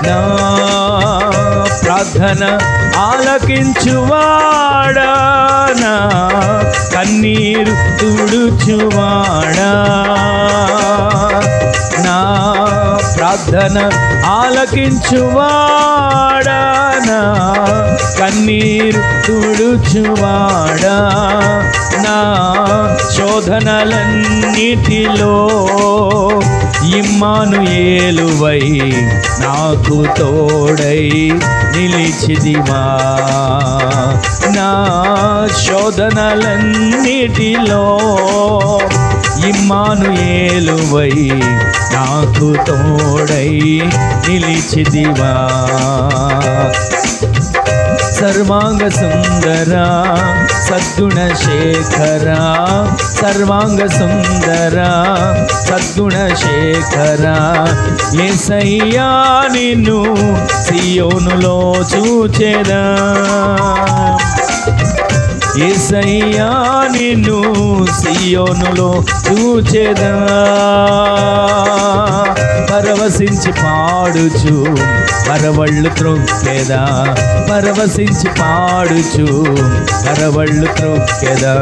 నా ప్రార్థన ఆలకించువాడా, నా కన్నీరు తుడుచువాడా, నా ప్రార్థన ఆలకించువాడా, నా కన్నీరు తుడుచువాడా, నా శోధనలన్నిటిలో ఇమ్మానుయేలువై నాకు తోడై నిలిచిదివా, నా శోధనలన్నిటిలో ఇమ్మానుయేలువై నాకు తోడై నిలిచిదివా. సర్వాంగ సుందర సద్గుణ శేఖర, సర్వాంగ సుందర సద్గుణ శేఖర, యేసయ్యా నిన్ను సియోనులో చూచెదా, యేసయ్యా నిన్ను సియోనులో చూచెదా, పరవశించి పాడుచు పరవళ్ళు త్రొక్కెదా, పరవశించి పాడుచు పరవళ్ళు త్రొక్కెదా.